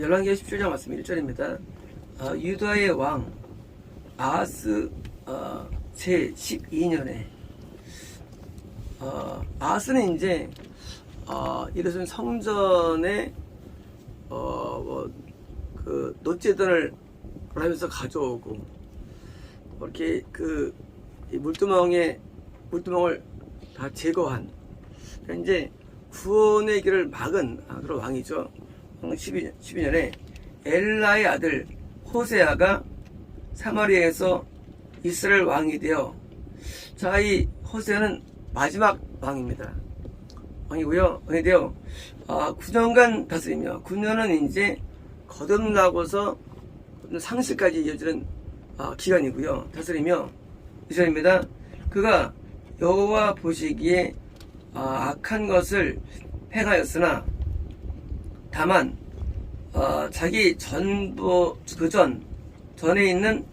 열왕기하 17장 말씀 1절입니다. 유다의 왕 아하스 제 12년에 아하스는 이제 이것은 성전에 그 노제단을 하면서 가져오고 이렇게 그 물두멍을 다 제거한 이제 구원의 길을 막은 그런 왕이죠. 12년에 엘라의 아들 호세아가 사마리아에서 이스라엘 왕이 되어, 자, 이 호세아는 마지막 왕입니다. 왕이고요. 왕이 되어 9년간 다스리며, 9년은 이제 거듭나고서 상실까지 이어지는 기간이고요. 다스리며 이절입니다. 그가 여호와 보시기에 악한 것을 행하였으나 다만 자기 전에 있는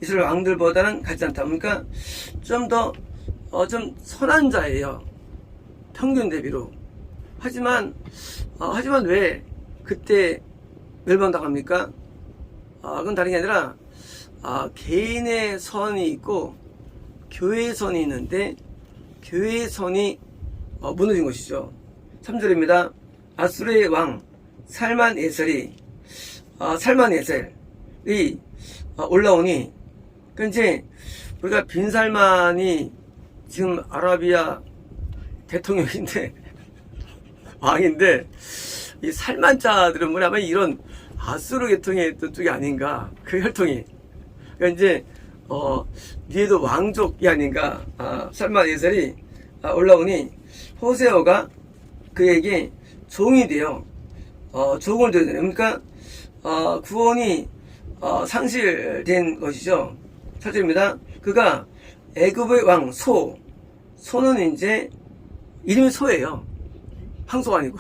이스라엘 왕들보다는 같지 않다. 그러니까 좀 더 좀 선한 자예요. 평균 대비로. 하지만 왜 그때 멸망당합니까? 그건 다른 게 아니라 개인의 선이 있고 교회의 선이 있는데 교회의 선이 무너진 것이죠. 3절입니다. 아수르의 왕 살만에셀이 올라오니, 그 이제 우리가 빈살만이 지금 아라비아 대통령인데 왕인데, 이 살만자들은 뭐냐면 이런 아수르 계통의 쪽이 아닌가, 그 혈통이. 그러니까 이제 위에도 왕족이 아닌가. 살만에셀이 올라오니 호세아가 그에게 종이 되어 조공을 드려야 되는, 그러니까 구원이 상실된 것이죠. 4절입니다. 그가 애굽의 왕 소는 이제 이름이 소예요. 황소가 아니고.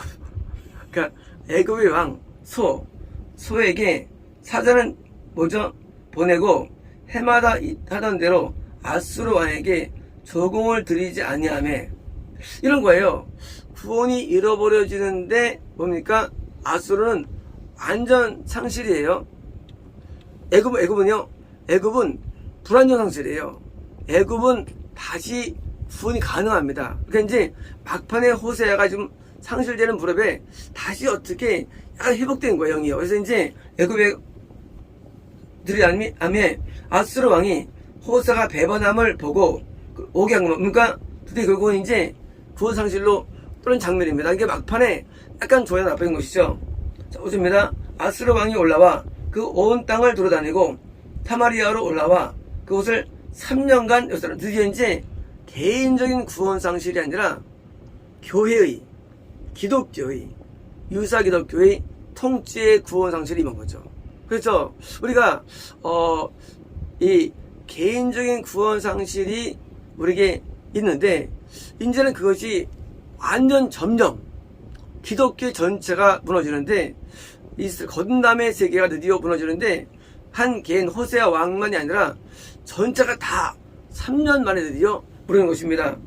그러니까 애굽의 왕 소에게 사자는 먼저 보내고 해마다 하던 대로 아수르 왕에게 조공을 드리지 아니하며, 이런 거예요. 구원이 잃어버려지는데 뭡니까? 아수르는 완전 상실이에요. 애굽은요? 애굽은 불완전 상실이에요. 애굽은 다시 구원이 가능합니다. 그러니까 이제 막판에 호세아가 좀 상실되는 무렵에 다시 어떻게 약간 회복된 거예요, 영이요. 그래서 이제 애굽에 들이하며 아수르 왕이 호세아가 배반함을 보고 오게 한 겁니다. 그러니까 드디어 결국은 이제 구원 상실로 또는 장면입니다. 이게 막판에 약간 조야 나쁜 것이죠. 자, 5절입니다. 아수르 왕이 올라와 그 온 땅을 돌아다니고 사마리아로 올라와 그곳을 3년간 역사를, 드디어 이제 개인적인 구원 상실이 아니라 교회의, 기독교의, 유사 기독교의 통치의 구원 상실이 임한 거죠. 그래서 우리가 이 개인적인 구원 상실이 우리에게 있는데, 이제는 그것이 완전 점점 기독교 전체가 무너지는데, 거듭남의 세계가 드디어 무너지는데, 한 개인 호세아 왕만이 아니라 전체가 다 3년 만에 드디어 무너진 것입니다.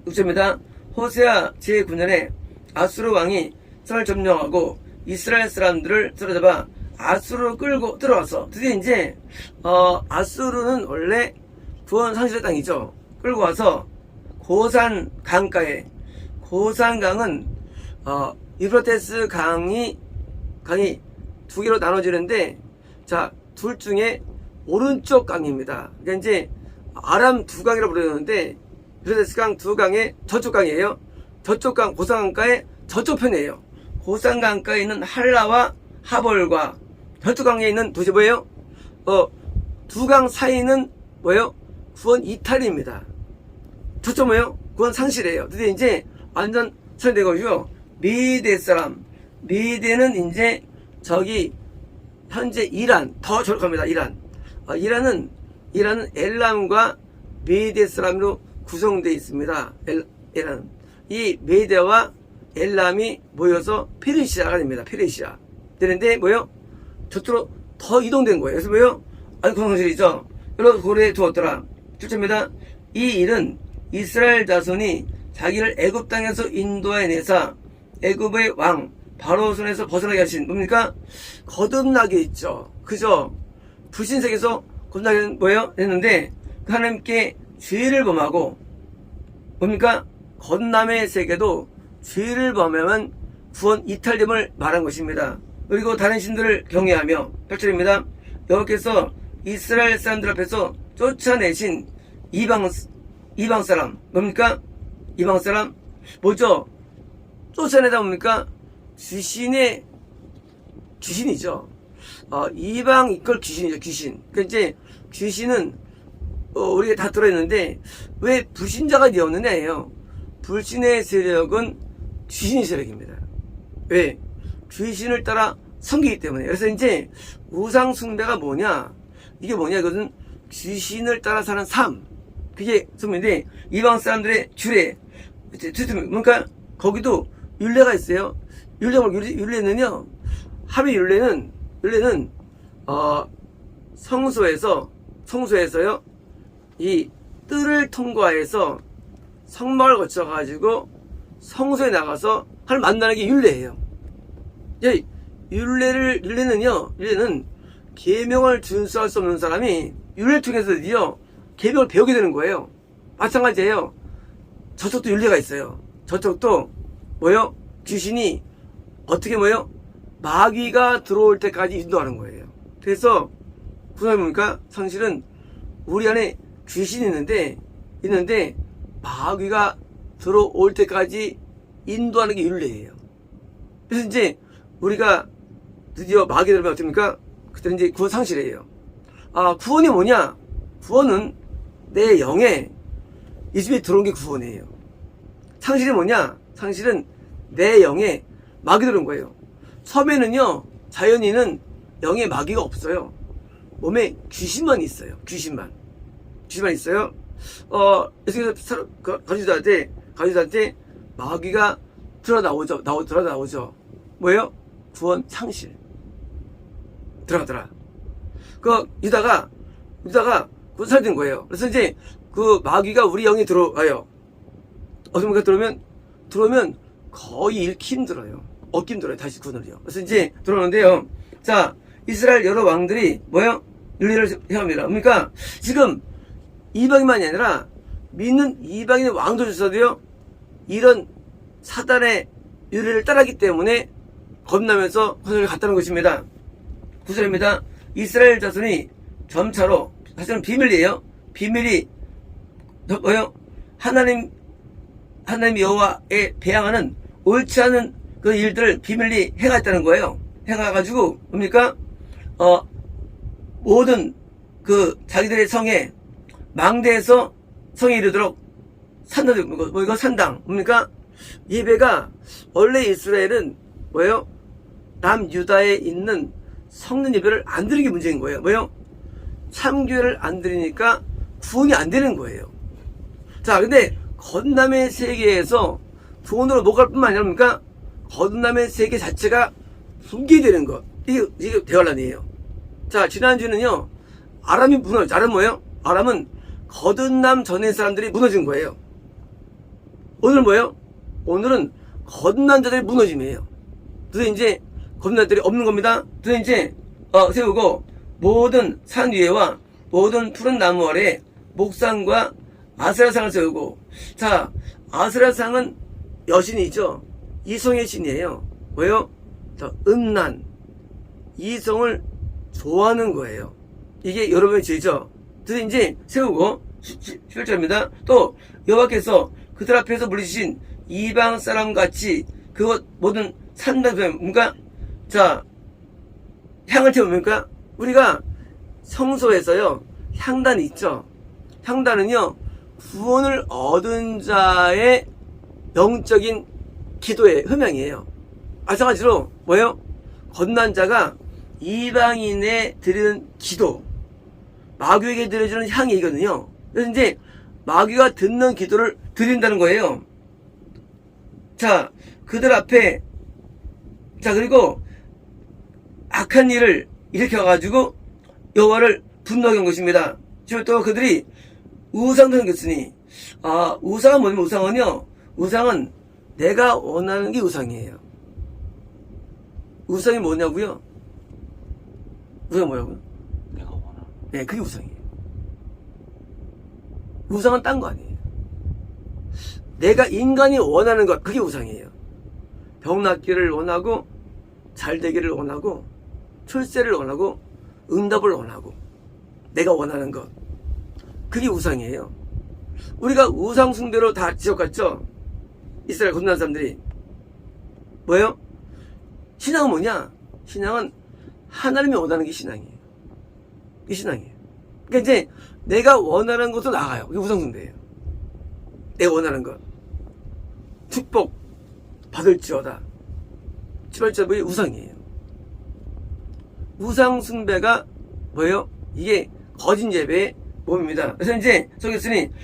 6절입니다. 호세아 제9년에 아수르 왕이 성을 점령하고 이스라엘 사람들을 사로잡아 아수르로 끌고 들어와서, 드디어 이제 아수르는 원래 구원 상실의 땅이죠. 끌고 와서 고산 강가에, 고산강은 유프라테스 강이 두 개로 나눠지는데, 자, 둘 중에 오른쪽 강입니다. 그러니까 이제 아람 두 강이라고 부르는데, 유프라테스 강 두 강의 저쪽 강이에요. 저쪽 강, 고산강가의 저쪽 편이에요. 고산강가에 있는 할라와 하볼과 저쪽 강에 있는 도시 뭐예요? 두 강 사이는 뭐예요? 구원 이탈입니다. 저쪽 뭐예요? 구원 상실이에요. 드디어 이제 완전 처리된 거고요. 미대 사람, 미대는 이제 저기 현재 이란, 더 저력합니다. 이란은 엘람과 미대 사람으로 구성되어 있습니다. 이란은 이 미대와 엘람이 모여서 페르시아가 됩니다. 페르시아 되는데 뭐예요? 저쪽으로 더 이동된 거예요. 그래서 뭐예요? 구성실이죠. 여러분 고려해 두었더라. 7절입니다. 이 일은 이스라엘 자손이 자기를 애굽 땅에서 인도해 내사 애굽의 왕 바로 손에서 벗어나게 하신 뭡니까? 거듭나게 있죠. 그죠? 불신세계에서 거듭나게 뭐예요? 했는데 하나님께 죄를 범하고 뭡니까? 거듭남의 세계도 죄를 범하면 구원 이탈됨을 말한 것입니다. 그리고 다른 신들을 경외하며 8절입니다. 여호와께서 이스라엘 사람들 앞에서 쫓아내신 이방 사람 뭡니까? 이방 사람 뭐죠? 쫓아내다 뭡니까? 귀신이죠. 이방 이걸 귀신이죠. 귀신. 그러니까 이제 귀신은 우리가 다 들어있는데 왜 불신자가 되었느냐예요. 불신의 세력은 귀신의 세력입니다. 왜? 귀신을 따라 섬기기 때문에. 그래서 이제 우상 숭배가 뭐냐? 이게 뭐냐? 이것은 귀신을 따라 사는 삶. 그게 섬인데 이방 사람들의 주례. 그러니까 거기도 율례가 있어요. 율례는요. 하루 율례는 성소에서요. 이 뜰을 통과해서 성막을 거쳐가지고 성소에 나가서 하나님 만나는 게 율례예요. 율례는 계명을 준수할 수 없는 사람이 율례를 통해서 드디어 계명을 배우게 되는 거예요. 마찬가지예요. 저쪽도 율례가 있어요. 저쪽도 뭐요? 귀신이 어떻게 뭐요? 마귀가 들어올 때까지 인도하는 거예요. 그래서 구성해 보니까 사실은 우리 안에 귀신이 있는데 마귀가 들어올 때까지 인도하는 게 율례예요. 그래서 이제 우리가 드디어 마귀 들어오면 어떻습니까? 그때는 이제 구원 상실이에요. 구원이 뭐냐? 구원은 내 영에 이 집에 들어온 게 구원이에요. 상실이 뭐냐? 상실은 내 영에 마귀 들어온 거예요. 처음에는요, 자연인은 영에 마귀가 없어요. 몸에 귀신만 있어요. 귀신만 있어요. 그래서 가주들한테 마귀가 들어 나오죠. 뭐예요? 구원 상실. 들어가더라. 유다가 구원 상실된 거예요. 그래서 이제 그 마귀가 우리 영에 들어와요. 어떻게 들어오면 거의 잃기 힘들어요. 얻기 힘들어요. 다시 구원을요. 그래서 이제 들어오는데요. 자, 이스라엘 여러 왕들이 뭐예요? 율례를 행합니다. 그러니까 지금 이방인만이 아니라 믿는 이방인의 왕조조차도요, 이런 사단의 율례를 따랐기 때문에 겁나면서 화살을 갔다는 것입니다. 9절입니다. 이스라엘 자손이 점차로, 사실은 비밀이에요. 비밀이 뭐예요? 하나님 여호와에 배양하는 옳지 않은 그 일들을 비밀리 행했다는 거예요. 행해가지고 뭡니까? 모든 그 자기들의 성에 망대에서 성에 이르도록 산당 뭡니까? 예배가 원래 이스라엘은 뭐예요? 남유다에 있는 성는 예배를 안 드리는 게 문제인 거예요. 뭐예요? 참교회를 안 드리니까 구원이 안 되는 거예요. 자, 근데 거듭남의 세계에서 구원으로 못 갈 뿐만 아니라 뭡니까? 거듭남의 세계 자체가 붕괴되는 것. 이게 대환란이에요. 자, 지난주는요, 아람이 무너졌죠. 아람 뭐예요? 아람은 거듭남 전의 사람들이 무너진 거예요. 오늘 뭐예요? 오늘은 거듭난 자들이 무너짐이에요. 그래서 이제 거듭난 자들이 없는 겁니다. 그래서 이제 세우고 모든 산 위에와 모든 푸른 나무 아래 목상과 아세라상을 세우고, 자, 아세라상은 여신이죠. 이성의 신이에요. 왜요? 자, 음란, 이성을 좋아하는 거예요. 이게 여러분의 죄죠. 그래서 이제 세우고 11절입니다. 또 여호와께서 그들 앞에서 물리신 이방 사람 같이 그것 모든 산당에 뭔가, 자, 향을 태웁니까? 우리가 성소에서요, 향단이 있죠. 향단은요, 구원을 얻은 자의 영적인 기도의 흠양이에요. 마찬가지로 뭐예요? 거듭난 자가 이방인에 드리는 기도, 마귀에게 드려주는 향이 이거든요. 그래서 이제 마귀가 듣는 기도를 드린다는 거예요. 자, 그들 앞에, 자, 그리고 악한 일을 일으켜가지고 여호와를 분노하게 한 것입니다. 지금 또 그들이 우상도 생겼으니, 우상은 뭐냐면 우상은요, 우상은 내가 원하는 게 우상이에요. 우상이 뭐냐고요? 우상이 뭐라고요? 내가 원하는. 네, 그게 우상이에요. 우상은 딴 거 아니에요. 내가 인간이 원하는 것, 그게 우상이에요. 병 낫기를 원하고, 잘 되기를 원하고, 출세를 원하고, 응답을 원하고, 내가 원하는 것, 그게 우상이에요. 우리가 우상 숭배로 다 지옥 갔죠? 이스라엘 거듭난 사람들이. 뭐예요? 신앙은 뭐냐? 신앙은 하나님이 원하는 게 신앙이에요. 이게 신앙이에요. 그러니까 이제 내가 원하는 것도 나가요. 이게 우상 숭배예요. 내가 원하는 것. 축복 받을지어다. 18절이 우상이에요. 우상 숭배가 뭐예요? 이게 거짓 예배의 몸입니다. 그래서 이제 저기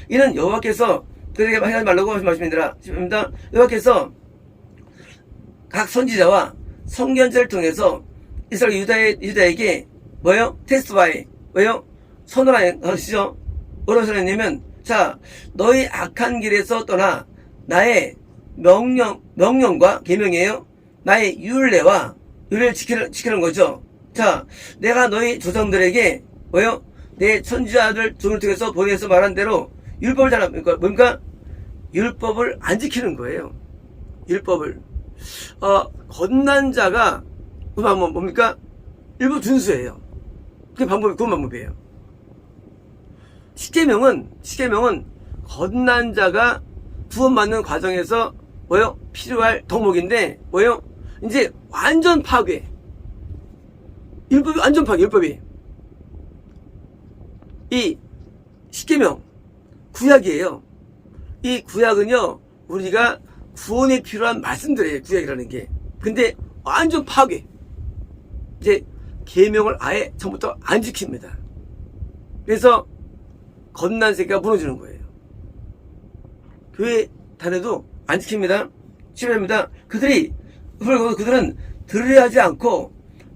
이는 여호와께서 그들에게 하지 말라고 말씀드리라. 여호와께서 각 선지자와 선견자를 통해서 이스라엘 유다에게 뭐예요? 테스트바이 뭐예요? 선언하는 것이죠. 뭐라고 선언했냐면, 자, 너희 악한 길에서 떠나 나의 명령과 계명이에요. 나의 율례를 지키는 거죠. 자, 내가 너희 조상들에게 뭐예요? 내 천지자들 종을 통해서 보내서 말한 대로 율법을 잘 뭡니까? 율법을 안 지키는 거예요. 율법을. 거듭난 자가 뭡니까? 율법 준수예요. 그게 그건 방법이에요. 십계명은 거듭난 자가 구원받는 과정에서 뭐예요? 필요할 덕목인데 뭐예요? 이제 완전 파괴. 율법이 완전 파괴. 율법이. 이 십계명 구약이에요. 이 구약은요, 우리가 구원에 필요한 말씀들이에요. 구약이라는 게. 근데 완전 파괴. 이제 계명을 아예 처음부터 안 지킵니다. 그래서 거듭난 세계가 무너지는 거예요. 교회 다녀도 안 지킵니다. 심합니다. 그들은 들으려 하지 않고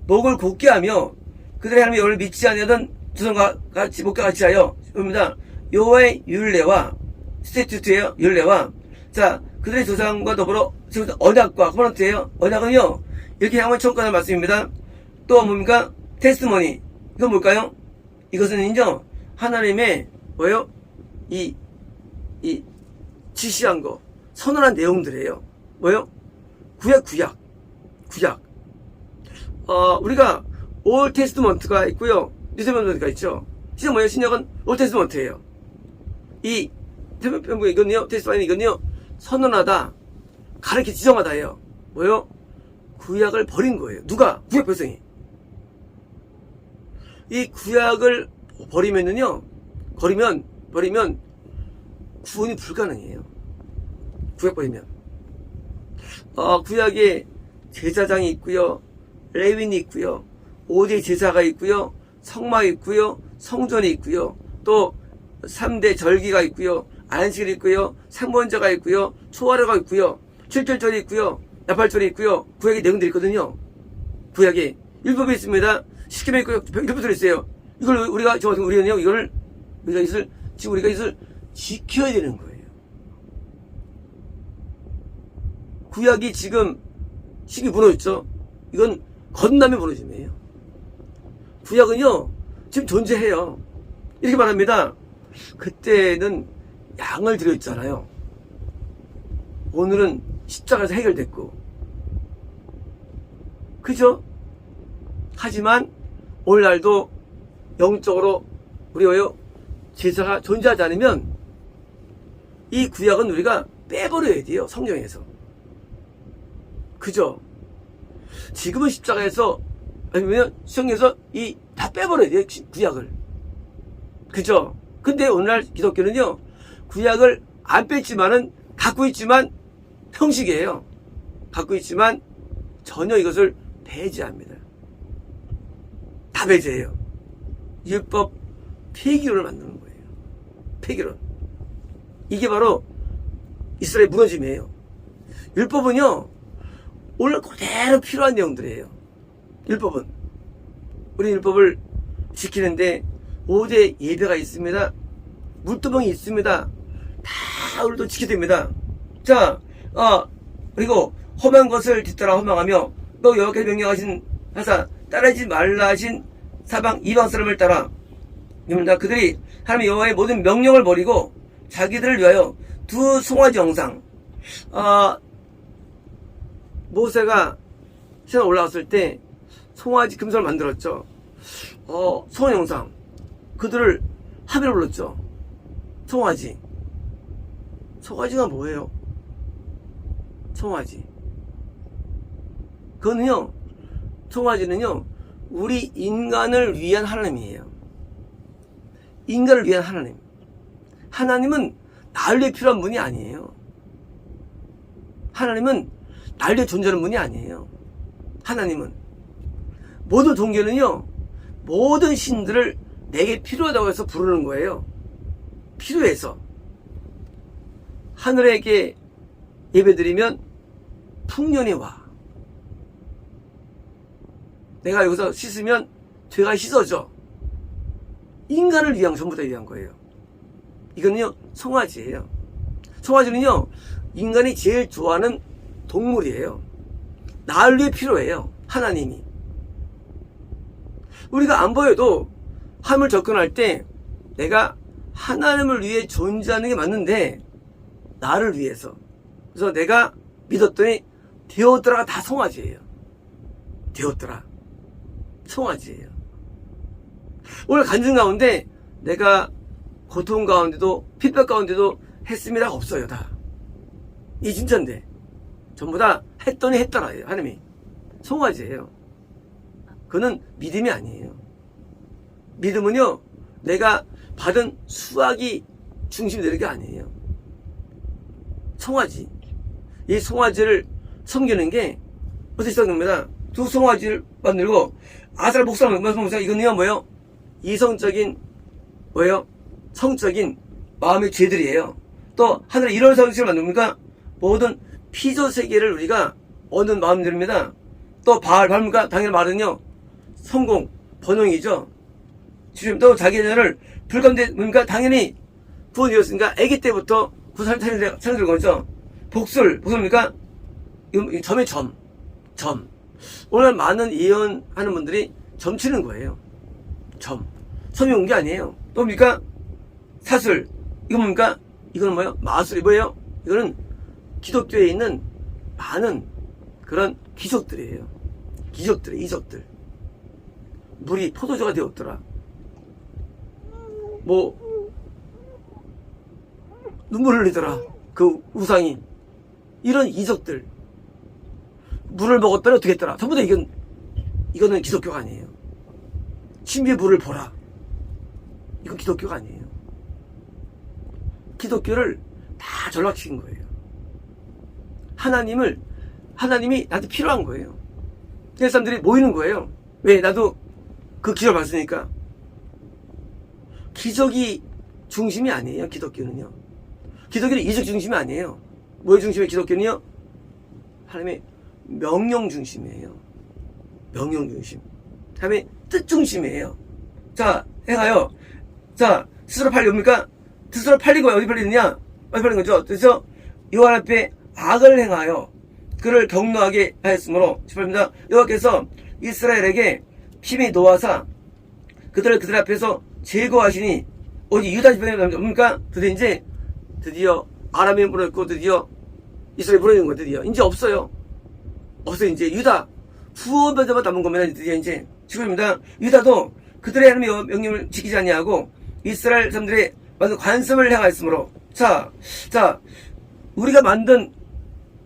목을 곧게 하며 그들의 하나님의 영을 믿지 아니하던 조상과 같이 목과 같이 하여 입니다. 여호와의 율례와 스태튜트예요. 율례와 자 그들의 조상과 더불어 지금 언약과 코venant예요. 언약은요 이렇게 향한 청구하는 말씀입니다. 또 뭡니까? 테스트머니. 이건 뭘까요? 이것은요 하나님의 뭐예요? 이 지시한 거 선언한 내용들이에요. 뭐예요? 구약. 우리가 올 테스트먼트가 있고요. 뉴 테스트먼트가 있죠. 신약 뭐예요? 신약은 올 테스트먼트예요. 이 테스트먼트 이건요. 테스트먼트 이건요. 선언하다, 가르쳐 지정하다예요. 뭐예요? 구약을 버린 거예요. 누가? 구약 백성이. 이 구약을 버리면 구원이 불가능해요. 구약 버리면. 구약에 제사장이 있고요. 레위인이 있고요. 5대 제사가 있고요. 성막이 있고요. 성전이 있고요. 또 3대 절기가 있고요. 안식일이 있고요. 생번제가 있고요. 초하루가 있고요. 칠절절이 있고요. 나팔절이 있고요. 구약의 내용들이 있거든요. 구약에 율법이 있습니다. 십계명이 있고요. 율법들이 있어요. 이걸 우리는요. 우리가 이것을 지켜야 되는 거예요. 구약이 지금 식이 무너졌죠. 이건 거듭남의 무너짐이에요. 구약은요 지금 존재해요. 이렇게 말합니다. 그때는 양을 드렸잖아요. 오늘은 십자가에서 해결됐고, 그죠? 하지만 오늘날도 영적으로 우리요 제사가 존재하지 않으면 이 구약은 우리가 빼버려야 돼요. 성경에서. 그죠? 지금은 십자가에서 아니면 성경에서 다 빼버려야 돼요. 구약을. 그죠? 근데 오늘날 기독교는요 구약을 안 뺐지만은 갖고 있지만 형식이에요. 갖고 있지만 전혀 이것을 배제합니다. 다 배제해요. 율법 폐기론을 만드는 거예요. 폐기론. 이게 바로 이스라엘 무너짐이에요. 율법은요 오늘 그대로 필요한 내용들이에요. 율법은 우리 율법을 지키는데 5대 예배가 있습니다. 물두멍이 있습니다. 다 우리도 지켜야 됩니다. 자, 그리고 험한 것을 뒤따라 험망하며 또 여호와께서 명령하신 하사 따르지 말라 하신 사방 이방 사람을 따라 그들이 하나님 여호와의 모든 명령을 버리고 자기들을 위하여 두 송아지 형상, 모세가 신에 올라왔을 때 송아지 금손을 만들었죠. 송아지 형상, 그들을 하멜로 불렀죠. 송아지. 송아지가 뭐예요? 송아지. 그거는요, 송아지는요, 우리 인간을 위한 하나님이에요. 인간을 위한 하나님. 하나님은 나를 위해 필요한 분이 아니에요. 하나님은 나를 위해 존재하는 분이 아니에요. 하나님은. 모든 종교는요, 모든 신들을 내게 필요하다고 해서 부르는 거예요. 필요해서. 하늘에게 예배드리면 풍년이 와. 내가 여기서 씻으면 죄가 씻어져. 인간을 위한, 전부 다 위한 거예요. 이거는요, 송아지예요. 송아지는요, 인간이 제일 좋아하는 동물이에요. 나를 위해 필요해요. 하나님이. 우리가 안 보여도 하나님을 접근할 때 내가 하나님을 위해 존재하는 게 맞는데 나를 위해서. 그래서 내가 믿었더니 되었더라가 다 송아지예요. 되었더라. 송아지예요. 오늘 간증 가운데 내가 고통 가운데도 핍박 가운데도 했습니다가 없어요. 다. 이 진짜인데 전부 다 했더니 했더라예요. 하나님이. 송아지예요. 그는 믿음이 아니에요. 믿음은요, 내가 받은 수확이 중심이 되는 게 아니에요. 송아지. 이 송아지를 섬기는 게 어떻게 시작됩니다. 두 송아지를 만들고 아스라 목사람 이거는요 뭐예요? 이성적인 뭐예요? 성적인 마음의 죄들이에요. 또 하늘에 이런 성식을 만듭니까? 모든 피조 세계를 우리가 얻는 마음들입니다. 또 바알입니까? 당연히 말은요 성공 번영이죠. 지금 또 자기 자녀를 불가운데 뭡니까? 당연히 구원이었으니까 아기 때부터 구살 차려들 거죠. 복술입니까? 이 점의 점. 오늘 많은 예언하는 분들이 점 치는 거예요. 점. 섬이 온 게 아니에요. 또 뭡니까? 사술. 이거 뭡니까? 이거는 뭐예요? 마술이 뭐예요? 이거는 기독교에 있는 많은 그런 기적들이에요. 기적들의 이적들. 물이 포도주가 되었더라. 뭐 눈물을 흘리더라. 그 우상이. 이런 이적들. 물을 먹었더니 어떻게 했더라. 전부 다 이거는 기독교가 아니에요. 신비의 물을 보라. 이건 기독교가 아니에요. 기독교를 다 전락시킨 거예요. 하나님이 나한테 필요한 거예요. 그래서 사람들이 모이는 거예요. 왜? 나도 그 기적을 봤으니까. 기적이 중심이 아니에요. 기독교는요. 기독교는 이적 중심이 아니에요. 뭐의 중심이에요? 기독교는요. 하나님의 명령 중심이에요. 명령 중심. 하나님의 뜻 중심이에요. 자, 행하여. 자, 스스로 팔리옵니까? 스스로 팔리고 어디 팔리느냐? 어디 팔린 거죠? 그래서 여호와 앞에 악을 행하여 그를 경노하게 하였으므로 18입니다. 여호와께서 이스라엘에게 힘이 놓아사 그들 앞에서 제거하시니 어디 유다 지방에 뭡니까? 드디어 아람이 물어있고 드디어 이스라엘이 물어있는 거예요. 드디어 이제 없어요. 이제 유다 후원받아만 남은 겁니다. 드디어 이제 19입니다. 유다도 그들의 하나님의 명령을 지키지 아니하고 이스라엘 사람들의 만든 관습을 행하였으므로 자 우리가 만든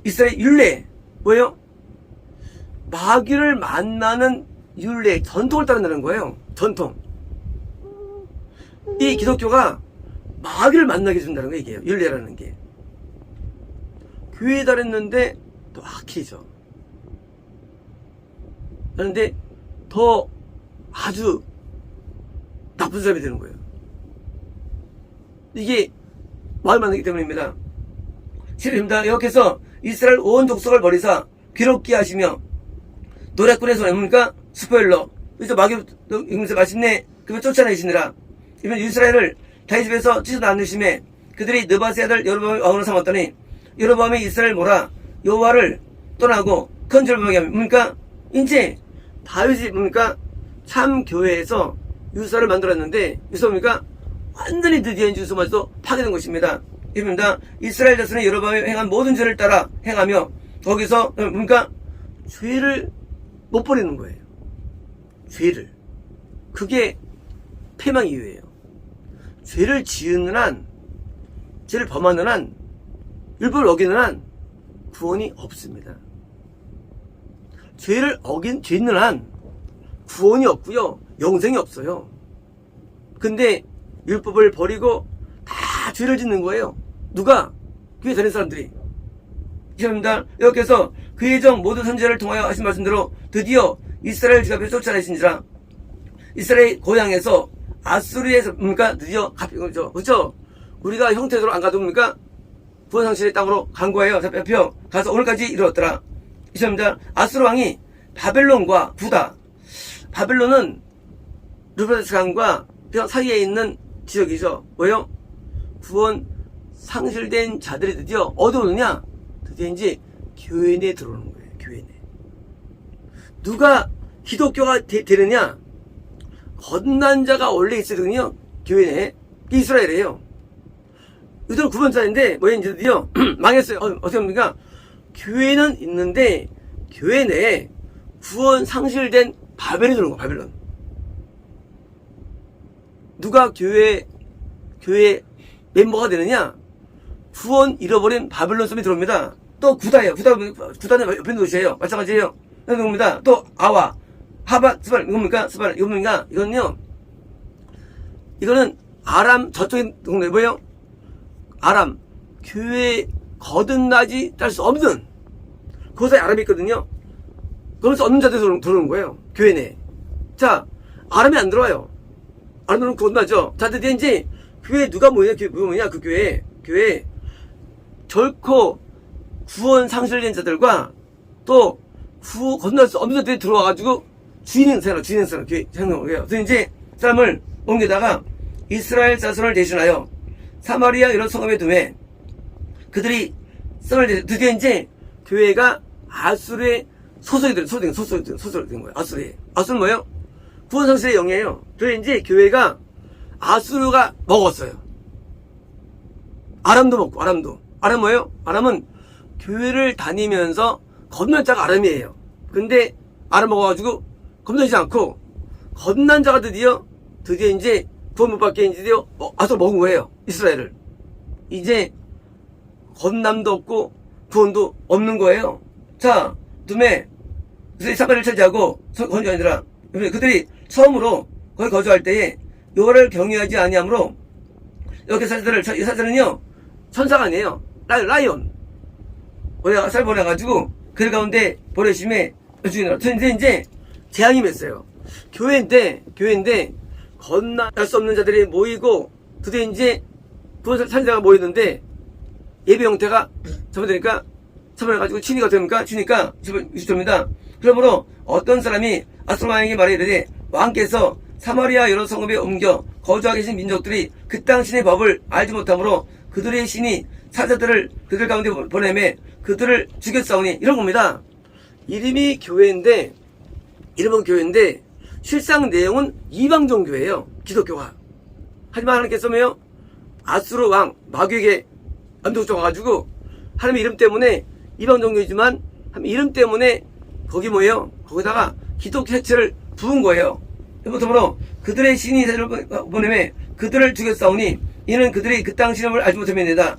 이스라엘 율례 뭐예요? 마귀를 만나는 율례 전통을 따른다는 거예요. 전통. 이 기독교가 마귀를 만나게 해준다는 거예요. 이게요. 율례라는 게. 교회에 다녔는데 또 악해져. 그런데 더 아주 나쁜 사람이 되는 거예요. 이게 마귀를 만나기 때문입니다. 7입니다. 여호와께서 이스라엘 온 족속을 버리사 괴롭게 하시며 노략꾼의 손에 뭡니까? 스포일러. 그래서 마귀 이면서 마침내 그를 쫓아내시느라 이번 이스라엘을 다윗 집에서 찢어 나누심에 그들이 느바스의 아들 여로보암의 왕으로 삼았더니 여로보암이 이스라엘 몰아 여호와를 떠나고 큰 절망이 뭡니까? 이제 다윗이 뭡니까? 참 교회에서 유서를 만들었는데 유서 뭡니까? 완전히 드디어 이제 유서마저도 파괴된 것입니다. 이릅니다. 이스라엘 자손이 여로보암이 행한 모든 죄를 따라 행하며 거기서 뭡니까? 죄를 못 버리는 거예요. 죄를. 그게 패망 이유예요. 죄를 지으는 한, 죄를 범하는 한, 율법을 어기는 한 구원이 없습니다. 죄를 짓는 한 구원이 없고요, 영생이 없어요. 근데 율법을 버리고 다 죄를 짓는 거예요. 누가? 교회 다니는 사람들이. 이십니다. 여기서 그의 종 모든 선지자를 통하여 하신 말씀대로 드디어 이스라엘 지갑에 쫓아내신지라. 이스라엘 고향에서 아수르에서 뭡니까? 드디어 갚이죠. 그렇죠? 우리가 형태대로 안 가도 뭡니까? 구원상실의 땅으로 간 거예요. 잡혀 가서 오늘까지 이르렀더라. 이십니다. 아수르 왕이 바벨론과 구다. 바벨론은 루베스 강과 사이에 있는 지역이죠. 뭐요? 구원 상실된 자들이 드디어 어디 오느냐? 드디어 이제 교회 내에 들어오는 거예요. 교회 내. 누가 기독교가 되느냐? 거듭난 자가 원래 있거든요. 교회 내에. 이스라엘이에요. 이들 구원자인데 뭐야 이제 드디어 망했어요. 어떻게 합니까? 교회는 있는데 교회 내에 구원 상실된 바벨이 들어오는 거야. 바벨론. 누가 교회 멤버가 되느냐? 구원 잃어버린 바벨론 놈이 들어옵니다. 또 구다예요. 구다는 옆에 있는 도시예요. 마찬가지예요. 누굽니다. 또 아와, 하바, 스발, 이겁니까? 스발, 이겁니까? 이거는요. 이거는 아람 저쪽에 동네 뭐예요? 아람 교회 거듭나지 딸 수 없는 그곳에 아람이 있거든요. 그러면서 없는 자들이 들어오는 거예요. 교회 내에. 자, 아람이 안 들어와요. 아람은 거듭나죠. 자, 드디어 이제 교회 누가 뭐냐? 그 교회 결코 구원 상실된 자들과 또 거듭날 수 없는 자들이 들어와가지고 주인 생활 교회 생활을 해요. 그래서 이제 사람을 옮기다가 이스라엘 자손을 대신하여 사마리아 이런 성읍에 두매 그들이 드디어 이제 교회가 아수르의 소속이 된 거예요. 아수르는 뭐예요? 구원 상실의 영이에요. 그래서 이제 교회가 아수르가 먹었어요. 아람도 먹고, 아람 뭐예요? 아람은 교회를 다니면서 거듭난 자가 아람이에요. 근데 아람 먹어가지고 겁나지 않고 거듭난 자가 드디어 이제 구원 못 받게 이제 드디어 아수르 먹은 거예요. 이스라엘을. 이제 거듭남도 없고 구원도 없는 거예요. 자, 둠에 그래서 사마리아를 차지하고 건조가 아니라 그들이 처음으로 거기 거주할 때에 여호와를 경외하지 아니하므로 여기 이 사자는요 천사가 아니에요. 라이온 살 보내가지고 그 가운데 보내심에 죽이느라. 근데 이제 재앙이 맺어요. 교회인데 건너갈 수 없는 자들이 모이고 드디어 이제 구원 산자가 모였는데 예배 형태가 잘못되니까 처벌해가지고 친위가 됩니까? 주니까 20절입니다. 그러므로 어떤 사람이 아수르 왕에게 말해 이르되 왕께서 사마리아 여러 성읍에 옮겨 거주하고 계신 민족들이 그 땅 신의 법을 알지 못하므로 그들의 신이 사자들을 그들 가운데 보내매 그들을 죽였사오니 이런 겁니다. 이름은 교회인데 실상 내용은 이방 종교예요. 기독교가. 하지만 하나님께서 뭐요? 아수르 왕 마귀에게 안독 와가지고 하나님의 이름 때문에 이방 종교이지만 이름 때문에 거기 뭐예요? 거기다가 기독교 해체를 부은 거예요. 그러므로 그들의 신이 사자를 보내매 그들을 죽였사오니 이는 그들이 그 땅 신음을 알지 못함이니이다.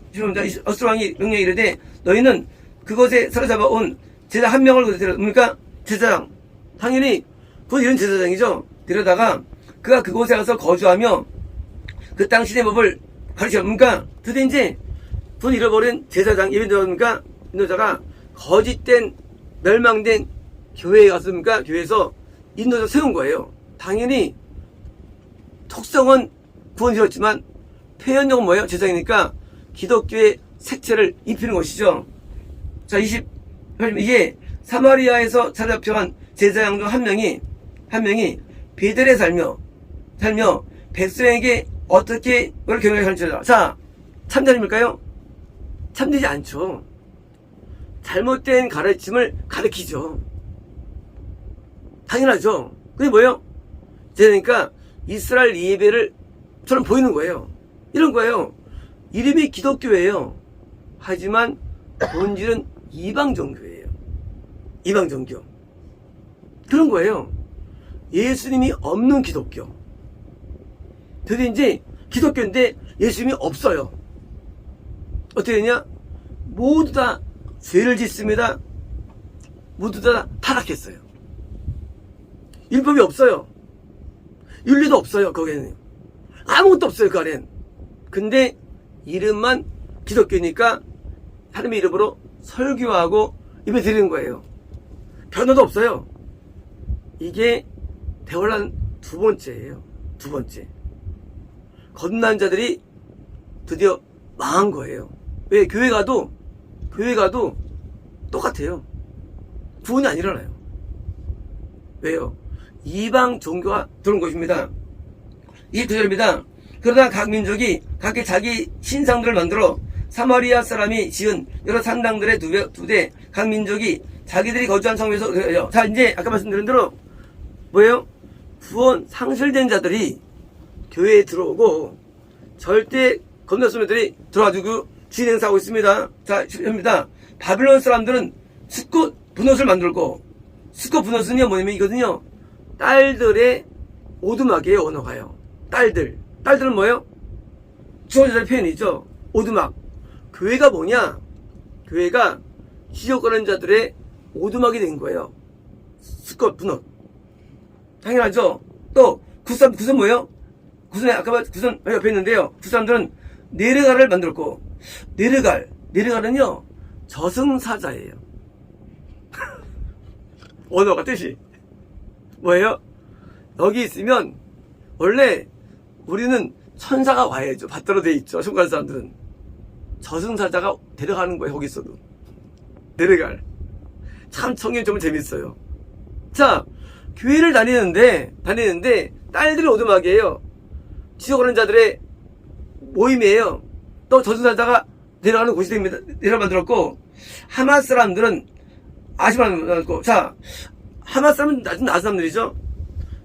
아수르 왕이 명령에 이르되 너희는 그곳에 사로잡아 온 제자 한 명을 뭡니까? 제사장. 당연히 그 이런 제사장이죠. 데려다가 그가 그곳에 가서 거주하며 그 땅 신의 법을 가르쳐. 뭡니까? 드디어 이제 돈 잃어버린 제사장 예배자가 인도자가 거짓된 멸망된 교회에 갔습니까? 교회에서 인도자 세운 거예요. 당연히 속성은 구원이었지만 표현력은 뭐예요? 제사장이니까 기독교의 색채를 입히는 것이죠. 자, 이게 사마리아에서 찾아잡혀간 제사장 중 한 명이 베델에 살며 백성에게 어떻게 그걸 경영하는지라. 자, 참자님일까요? 참되지 않죠. 잘못된 가르침을 가르치죠. 당연하죠. 그게 뭐예요? 그러니까 이스라엘 예배를 저는 보이는 거예요. 이런 거예요. 이름이 기독교예요. 하지만 본질은 이방 종교예요. 이방 종교. 그런 거예요. 예수님이 없는 기독교. 그래서 이제 기독교인데 예수님이 없어요. 어떻게 되냐? 모두 다 죄를 짓습니다. 모두 다 타락했어요. 율법이 없어요. 윤리도 없어요. 거기에는 아무것도 없어요. 그 안엔. 근데 이름만 기독교니까 하나님의 이름으로 설교하고 예배 드리는 거예요. 변화도 없어요. 이게 대혼란 두 번째예요. 두 번째. 거듭난 자들이 드디어 망한 거예요. 왜? 교회 가도 똑같아요. 구원이 안 일어나요. 왜요? 이방 종교가 들어온 것입니다. 29절입니다. 그러나 각 민족이 각기 자기 신상들을 만들어 사마리아 사람이 지은 여러 산당들의 두 대 각 민족이 자기들이 거주한 성에서 자 이제 아까 말씀드린 대로 뭐예요? 구원 상실된 자들이 교회에 들어오고 절대 겁나 소매들이 들어와가지고 주인 행사하고 있습니다. 자, 입니다. 바빌론 사람들은 수컷 분옷을 만들고 수컷 분옷은요 뭐냐면 이거든요. 딸들의 오두막이에요. 언어가요. 딸들은 뭐예요? 주어자의 표현이죠. 오두막. 교회가 뭐냐? 교회가 지옥가는 자들의 오두막이 된 거예요. 수컷 분옷. 당연하죠. 또 구산 뭐예요? 구산에 아까 구산 옆에 있는데요. 그 사람들은 네르갈을 만들었고 네르갈은요 저승사자예요. 언어가 뜻이 뭐예요? 여기 있으면 원래 우리는 천사가 와야죠. 받들어 돼 있죠. 성갈 사람들은 저승사자가 데려가는 거예요. 거기 있어도 네르갈. 참 청년 좀 재밌어요. 자, 교회를 다니는데 딸들이 오두막이에요. 지옥가는 자들의 모임이에요. 또 저승사자가 내려가는 곳이 됩니다. 내려 만들었고 하마 사람들은 아시마를 만들었고 자 하마 사람은 낮은 사람들이죠.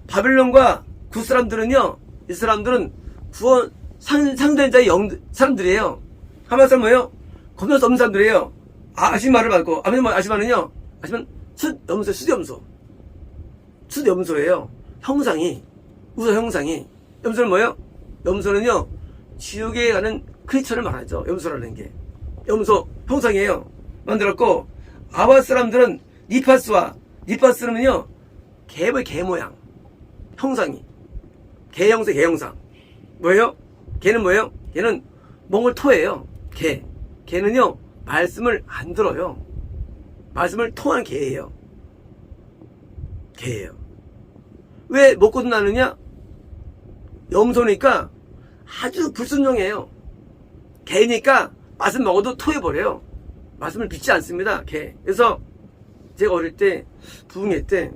바빌론과 구 사람들은요 이 사람들은 구원 상된 자의 사람들이에요. 하마 사람 뭐예요? 겁날 수 없는 사람들이에요. 아시마를 받고 아시마는요 수염소예요. 형상이 우서 형상이 염소는 뭐예요? 염소는요 지옥에 가는 크리처를 말하죠. 염소라는 게 염소 형상이에요. 만들었고 아와 사람들은 니파스는요 개 모양 형상이 개형상 뭐예요? 개는 뭐예요? 개는 몽골 토예요. 개는요 말씀을 안 들어요. 말씀을 토한 개예요. 왜 못 거듭나느냐? 염소니까 아주 불순종해요. 개니까 말씀 먹어도 토해버려요. 말씀을 믿지 않습니다. 개. 그래서 제가 어릴 때 부흥회 때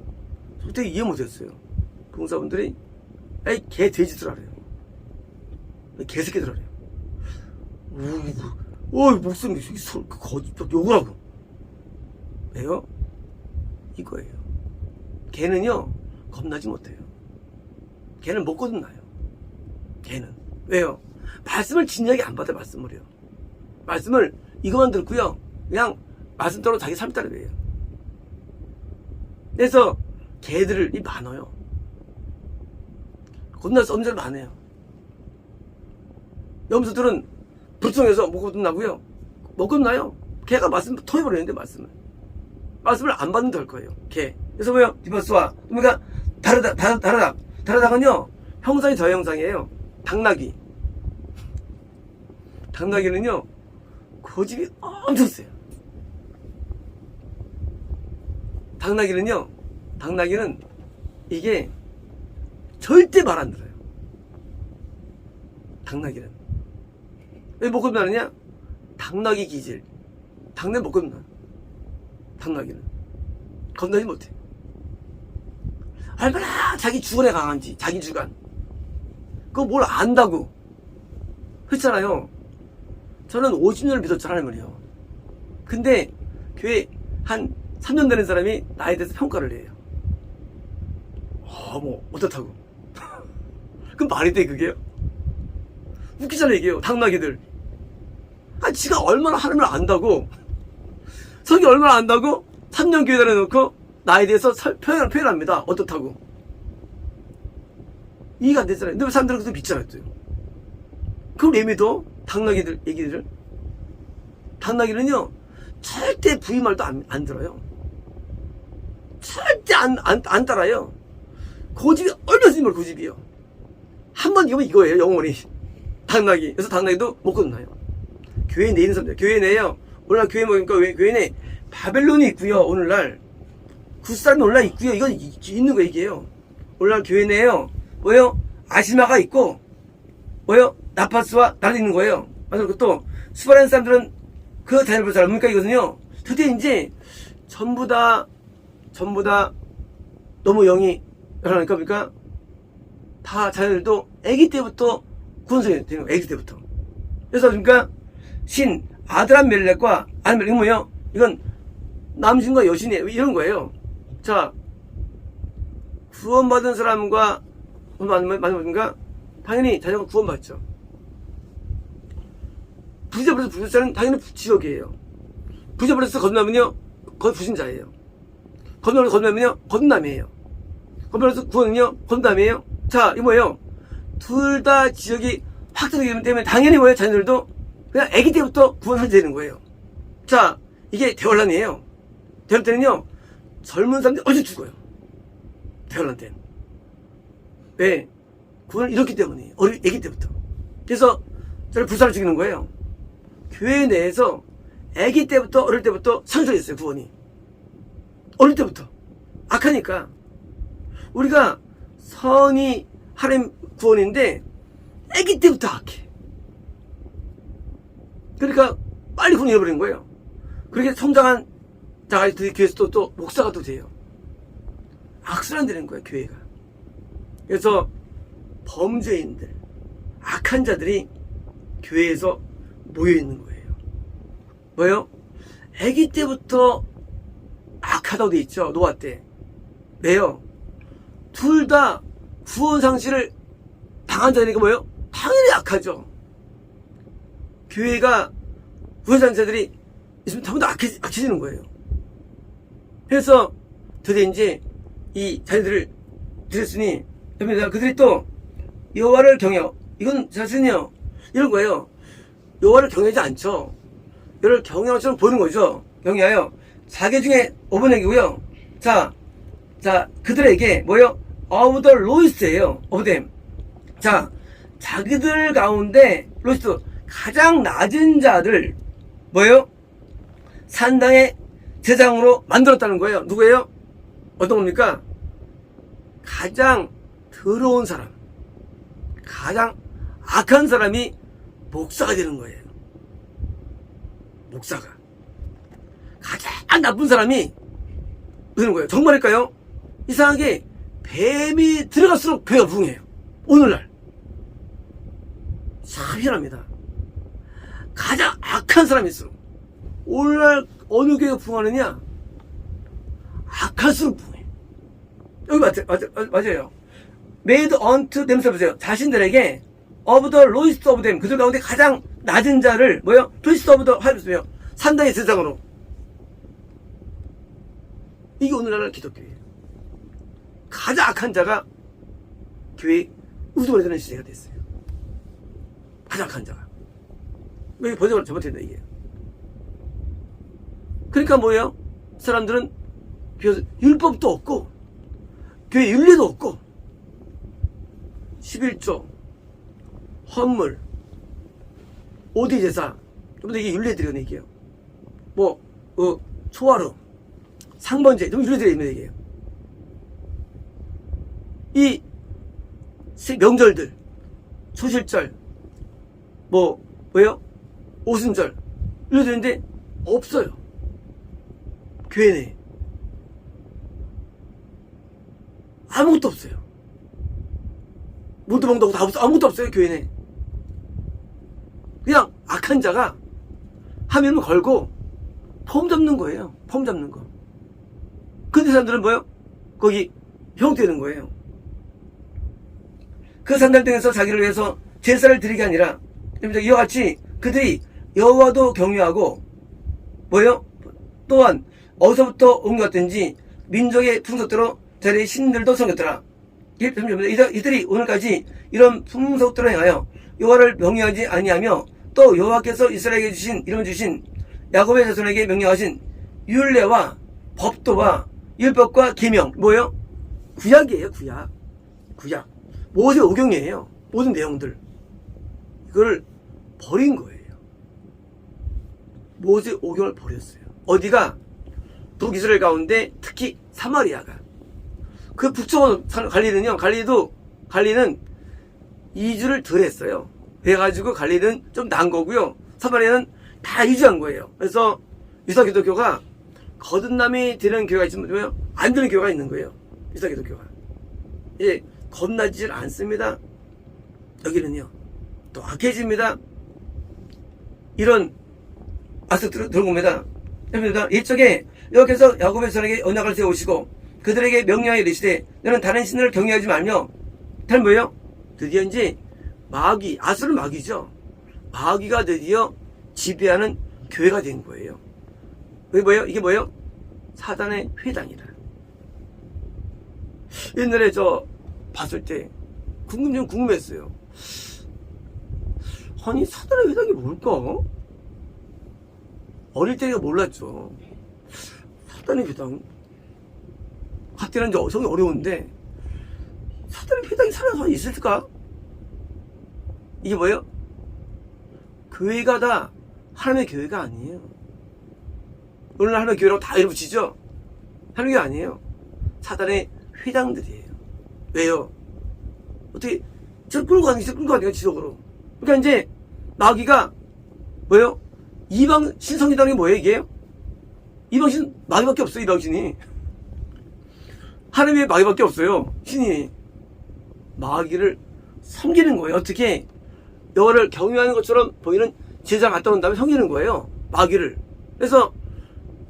솔직히 이해 못했어요. 부흥사분들이 에이 개 돼지들 하래요. 개새끼들 하래요. 목소리 욕을 하고 왜요? 이거예요. 개는요 겁나지 못해요. 개는 못 거듭나요. 개는 왜요? 말씀을 진지하게 안 받아요. 말씀을요. 말씀을 이것만 듣고요 그냥 말씀 따로 자기 삶 따르게요. 그래서 개들이 많아요. 거듭날 수 없는 자들 많아요. 염소들은 불쌍해서 못 거듭나고요. 못 거듭나요. 개가 말씀 토해버리는데 말씀을 안 받는 될 거예요. 개. 그래서 뭐요? 디버스와 그러니까 다르다군요. 형상이 저 형상이에요. 당나귀는요 고집이 엄청 세요. 당나귀는 이게 절대 말 안 들어요. 당나귀는 왜 못 거듭나느냐? 당나귀 기질. 당나귀 못 거듭나. 당나귀는 겁나지 못해. 얼마나 자기 주관에 강한지. 자기 주관 그거 뭘 안다고 그렇잖아요. 저는 50년을 믿었죠. 하나님을요. 근데 교회 한 3년 되는 사람이 나에 대해서 평가를 해요. 뭐 어떻다고. 그럼 말이 돼 그게요? 웃기잖아 이게요. 당나귀들. 지가 얼마나 하나님을 안다고, 성경 얼마나 안다고 3년 교회 다녀놓고 나에 대해서 표현합니다. 어떻다고. 이해가 안 되잖아요. 근데 사람들은 그것도 믿잖아요. 그걸 왜 믿어? 당나귀들 얘기들을. 당나귀는요 절대 부인 말도 안 들어요. 절대 안 따라요. 고집이 얼마나 말 고집이요. 한번 이거면 이거예요. 영원히. 당나귀. 그래서 당나귀도 못 건너요. 교회 내에 있는 사람들. 교회 내에요. 오늘날 교회 모이니까 교회 내에 바벨론이 있고요. 오늘날 굿사람이 오늘날 있고요. 이건 있는 거 얘기예요. 오늘날 교회 내에요. 뭐요? 아시마가 있고 뭐요? 나파스와 나도 있는 거예요. 그리고 또 수바라는 사람들은 그 자녀를 잘 뭡니까 이거든요. 드디어 이제 전부 다 너무 영이 그러니까 뭡니까? 다 자녀들도 아기 때부터 구원성이 되는 거예요. 아기 때부터. 그래서 그러니까 신 아드람 멜렉과 아드람 멜렉 뭐예요? 이건 남신과 여신이에요. 이런 거예요. 자, 구원받은 사람과 맞는가? 당연히 자녀가 구원받죠. 부자버려서 부자는 당연히 지옥이에요. 부자버려서 거듭나면요, 거의 부신자예요. 거듭나면서 거듭나면요, 거듭남이에요. 거듭나면서 구원은요, 거듭남이에요. 자, 이거 뭐예요? 둘 다 지역이 확정되기 때문에 당연히 뭐예요? 자녀들도 그냥 아기 때부터 구원하게 되는 거예요. 자, 이게 대환란이에요. 대환란 때는요, 젊은 사람들이 어제 죽어요. 대환란 때는. 왜? 구원을 잃었기 때문이에요. 아기 때부터. 그래서 저를 불사를 죽이는 거예요. 교회 내에서 아기 때부터, 어릴 때부터 상처했어요, 구원이. 어릴 때부터. 악하니까. 우리가 선이 하나님 구원인데, 아기 때부터 악해. 그러니까 빨리 구원 잃어버린 거예요. 그렇게 성장한 자가 교회에서 또 목사가 또 돼요. 악순환 되는 거예요, 교회가. 그래서 범죄인들, 악한 자들이 교회에서 모여있는 거예요. 뭐요? 아기 때부터 악하다고 돼 있죠. 노아 때. 왜요? 둘 다 구원 상실을 당한 자니까 뭐예요? 당연히 악하죠. 교회가 구원 상실자들이 있으면 전부 다 악해지는 거예요. 그래서 드디어 이제 이 자녀들을 드렸으니 그들이 또 여호와를 경외. 이건 사실은요 이런 거예요. 여호와를 경외하지 않죠. 여호와를 경외하는 것처럼 보는 거죠. 경외하여 자기 중에 5번 얘기고요. 자 그들에게 뭐요? of the lowest예요. of them. 자, 자기들 가운데 lowest 가장 낮은 자들 뭐예요? 산당의 제장으로 만들었다는 거예요. 누구예요? 어떤 겁니까? 가장 더러운 사람, 가장 악한 사람이 목사가 되는 거예요. 목사가. 가장 나쁜 사람이 되는 거예요. 정말일까요? 이상하게 뱀이 들어갈수록 교회가 부흥해요. 오늘날. 참 희한합니다. 가장 악한 사람이 있어. 오늘날 어느 교회가 부흥하느냐? 악할수록 부흥해. 여기 맞아요. made unto themselves. 자신들에게 of the lowest of them. 그들 가운데 가장 낮은 자를 뭐요? lowest of the highest. 산당의 세상으로. 이게 오늘날 기독교예요. 가장 악한 자가 교회 우두머리 되는 시대가 됐어요. 가장 악한 자가. 여기 번역을 잘못했다 이게. 그러니까 뭐예요? 사람들은 교회 율법도 없고 교회 윤리도 없고 11조 헌물 5대 제사 여러분들 이게 윤리들이라는 얘기예요. 초하루 상번제 좀 윤리들이 있는 얘기예요. 이 명절들 소실절 뭐예요? 오순절 윤리들인데 없어요. 교회 내에 아무것도 없어요. 물도 먹는다고 다 없어. 아무것도 없어요. 교회 내에. 그냥 악한 자가 화면을 걸고 폼 잡는 거예요. 폼 잡는 거. 근데 사람들은 뭐예요? 거기 형되는 거예요. 그 산들 등에서 자기를 위해서 제사를 드리게 아니라 이와 같이 그들이 여호와도 경외하고 뭐요? 또한 어디서부터 옮겼든지 민족의 풍속대로 자기의 신들도 섬겼더라. 이들이 오늘까지 이런 풍속대로 행하여 여호와를 명령하지 아니하며 또 여호와께서 이스라엘에게 주신 이름 주신 야곱의 자손에게 명령하신 율례와 법도와 율법과 계명 뭐예요? 구약이에요. 구약 모세 오경이에요. 모든 내용들 이걸 버린 거예요. 모세 오경을 버렸어요. 어디가? 북이스라엘 가운데 특히 사마리아가. 그 북쪽은 갈릴리는요. 갈릴리는 2주를 덜 했어요. 그래가지고 갈릴리는 좀 난 거고요. 사마리아는 다 2주한 거예요. 그래서 유사 기독교가 거듭남이 되는 교회가 있으면 안 되는 교회가 있는 거예요. 유사 기독교가. 예, 겁나지질 않습니다. 여기는요. 또 악해집니다. 이런 악습 들어옵니다. 이쪽에 여호와께서 야곱의 자손에게 언약을 세우시고 그들에게 명령하여 이르시되 너는 다른 신을 경외하지 말며 다른 뭐예요? 드디어 이제 마귀, 아수르 마귀죠. 마귀가 드디어 지배하는 교회가 된 거예요. 이게 뭐예요? 이게 뭐예요? 사단의 회당이다. 옛날에 저 봤을 때 좀 궁금했어요. 아니 사단의 회당이 뭘까? 어릴 때가 몰랐죠. 사단의 회당. 그때는 이제 성이 어려운데 사단의 회당이 살아서 있을까? 이게 뭐예요? 교회가 다 하나님의 교회가 아니에요. 오늘 하나님의 교회라고 다 이름 붙이죠? 하나님의 교회 아니에요. 사단의 회당들이에요. 왜요? 어떻게 저 끌고 가는 게 지속으로. 그러니까 이제 마귀가 뭐예요? 이방 신성이라는 게 뭐예요? 이게 이방신 마귀밖에 없어요. 이방신이 하나님의 마귀밖에 없어요. 신이 마귀를 섬기는 거예요. 어떻게? 여호와를 경외하는 것처럼 보이는 제사를 갖다 놓은 다음에 섬기는 거예요. 마귀를. 그래서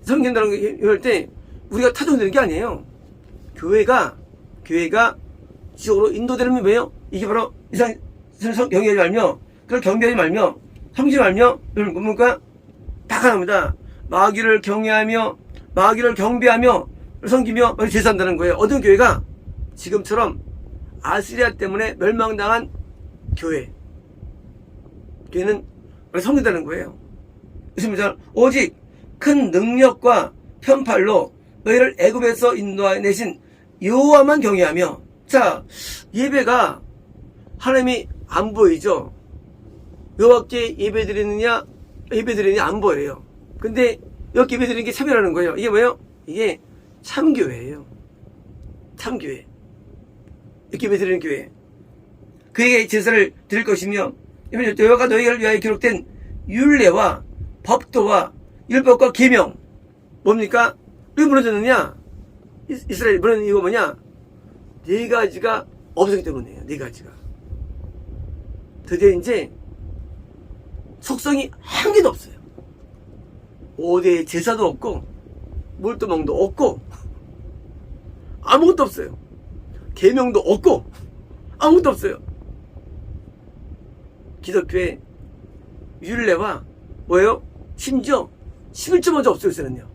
섬긴다는 게 이럴 때 우리가 타종되는 게 아니에요. 교회가 지속으로 인도되는 게 뭐예요? 이게 바로 이상 경외하지 말며 그걸 경배하지 말며 섬기지 말며 뭡니까? 딱 하나입니다. 마귀를 경외하며 마귀를 경배하며 섬기며 제사한다는 거예요. 어떤 교회가? 지금처럼 아시리아 때문에 멸망당한 교회는 섬긴다는 거예요. 그렇습니다. 오직 큰 능력과 편팔로 너희를 애굽에서 인도해내신 여호와만 경외하며. 자, 예배가 하나님이 안 보이죠. 여호와께 예배드리느냐 안 보여요. 근데 여기 예배드리는 게 참여라는 거예요. 이게 뭐예요? 이게 참교회예요. 참교회. 이렇게 예배드리는 교회. 그에게 제사를 드릴 것이며 여호와가 너희를 위하여 기록된 율례와 법도와 율법과 계명 뭡니까? 왜 무너졌느냐? 이스라엘이 무너진 이유가 뭐냐? 4가지가 없었기 때문이에요. 4가지가. 드디어 이제 속성이 한 개도 없어요. 5대 제사도 없고 물도멍도 없고 아무것도 없어요. 계명도 없고 아무것도 없어요. 기독교의 율례와 뭐예요? 심지어 11조마저 없어요. 요새는요.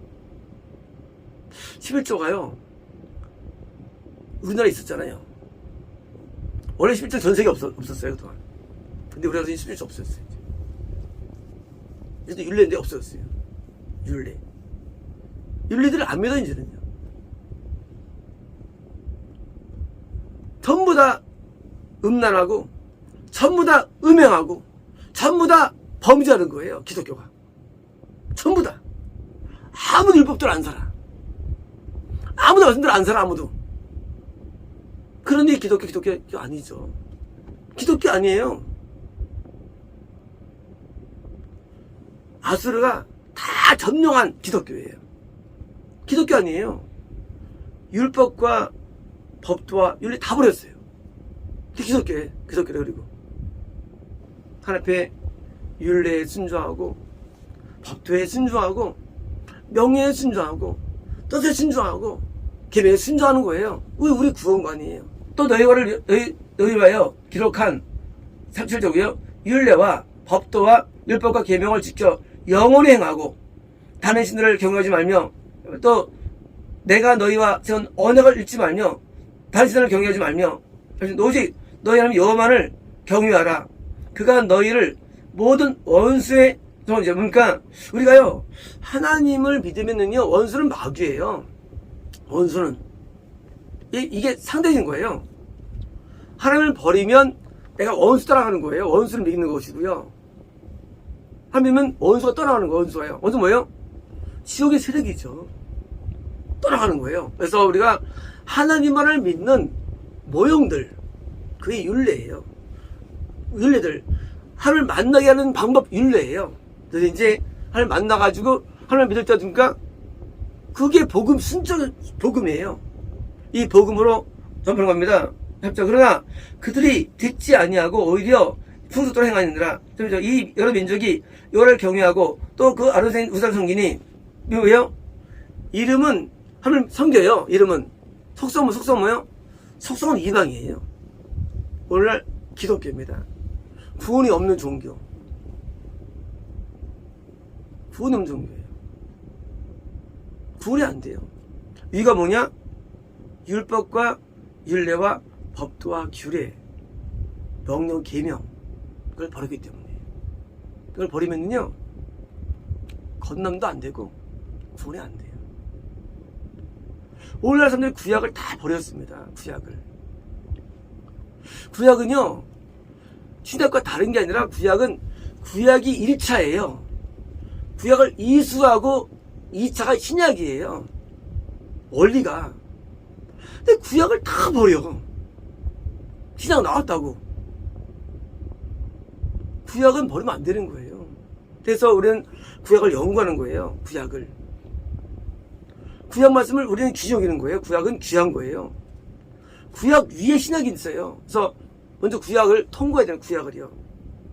11조가요 우리나라에 있었잖아요. 원래 11조 전 세계에 없었어요. 그동안. 근데 우리나라에 11조 없었어요. 이제 율례인데 없어졌어요. 율례들을 안 믿어 이제는요. 전부 다 음란하고 전부 다 음행하고 전부 다 범죄하는 거예요. 기독교가. 전부 다. 아무도 율법대로 안 살아. 아무도 말씀대로 안 살아. 아무도. 그런데 기독교 아니죠. 기독교 아니에요. 아수르가 다 점령한 기독교예요. 기독교 아니에요. 율법과 법도와 율례 다 버렸어요. 기독교에 그리고 하나님 앞에 율례에 순종하고 법도에 순종하고 명예에 순종하고 뜻에 순종하고 계명에 순종하는 거예요. 우리 구원관이에요. 또 너희를 위하여 기록한 37조고요. 율례와 법도와 율법과 계명을 지켜 영원히 행하고 다른 신들을 경외하지 말며 또 내가 너희와 세운 언약을 잊지 말며 다른 신들을 경외하지 말며 오직 너희 하나님 여호와만을 경외하라. 그가 너희를 모든 원수의 이제 그러니까 우리가요 하나님을 믿으면은요 원수는 마귀예요. 원수는 이게 상대적인 거예요. 하나님을 버리면 내가 원수 따라가는 거예요. 원수를 믿는 것이고요. 하나님은 원수가 떠나가는 거예요. 원수가요. 원수 뭐예요? 지옥의 세력이죠. 떠나가는 거예요. 그래서 우리가 하나님만을 믿는 모형들, 그게 율례예요. 율례들. 하나님을 만나게 하는 방법 율례예요. 그래서 이제 하나님을 만나가지고 하나님을 믿을 때 어떻습니까? 그게 복음, 순전 복음이에요. 이 복음으로 전파하는 겁니다. 그러나 그들이 듣지 아니하고 오히려 풍속대로 행하느니라. 이 여러 민족이 여호와를 경외하고 또 그 아론의 우상 섬기니 왜요? 이름은 하나님 섬겨요. 이름은 속성은 뭐요? 속성은 이방이에요. 오늘날 기독교입니다. 구원이 없는 종교. 구원이 없는 종교예요. 구원이 안 돼요. 이가 뭐냐? 율법과 율례와 법도와 규례, 명령, 계명, 그걸 버렸기 때문에. 그걸 버리면요, 건남도 안 되고, 구원이 안 돼요. 오늘날 사람들이 구약을 다 버렸습니다. 구약은요, 신약과 다른 게 아니라 구약이 1차예요. 구약을 이수하고 2차가 신약이에요. 원리가. 근데 구약을 다 버려. 신약 나왔다고. 구약은 버리면 안 되는 거예요. 그래서 우리는 구약을 연구하는 거예요. 구약 말씀을 우리는 귀히 여기는 거예요. 구약은 귀한 거예요. 구약 위에 신약이 있어요. 그래서 먼저 구약을 통과해야 되는 구약을요.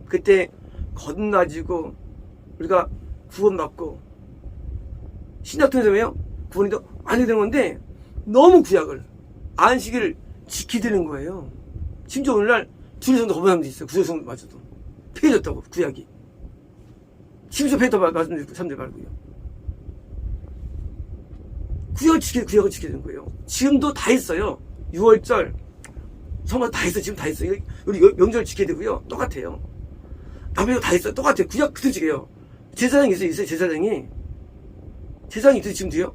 그때 거듭나지고 우리가 구원받고 신약 통해서요 구원이 더 많이 되는 건데 너무 구약을 안식일을 지키되는 거예요. 심지어 오늘날 주일성도 거부하는 사람도 있어요. 구약성 맞아도 폐해졌다고 구약이. 심지어 폐해졌다고 말씀드리고 사람들 말고요. 구약을 지켜야 되는 거예요. 지금도 다 있어요. 6월절 성화 다 있어. 지금 다 있어. 우리 명절 지켜야 되고요. 똑같아요. 남의 다 있어. 똑같아요. 구약 그대로 지켜요. 제사장이 있어요. 제사장이 있어요. 지금도요.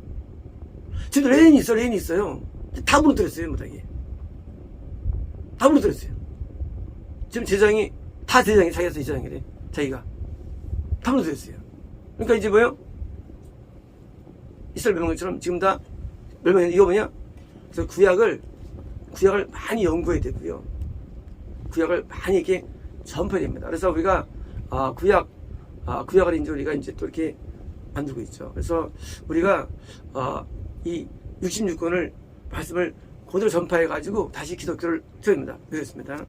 지금도 레인이 있어요. 다 무너뜨렸어요. 못하게. 다 무너뜨렸어요. 지금 제사장이 자기가 제사장이래. 자기가. 다 무너뜨렸어요. 그러니까 이제 뭐예요? 이스라엘 멸망처럼 지금 다 멸망했는데 이거 뭐냐? 그래서 구약을 많이 연구해야 되고요. 구약을 많이 이렇게 전파해야 됩니다. 그래서 우리가 구약을 이제 우리가 이제 또 이렇게 만들고 있죠. 그래서 우리가 이 66권을 말씀을 그대로 전파해 가지고 다시 기독교를 세웁니다. 그렇습니다.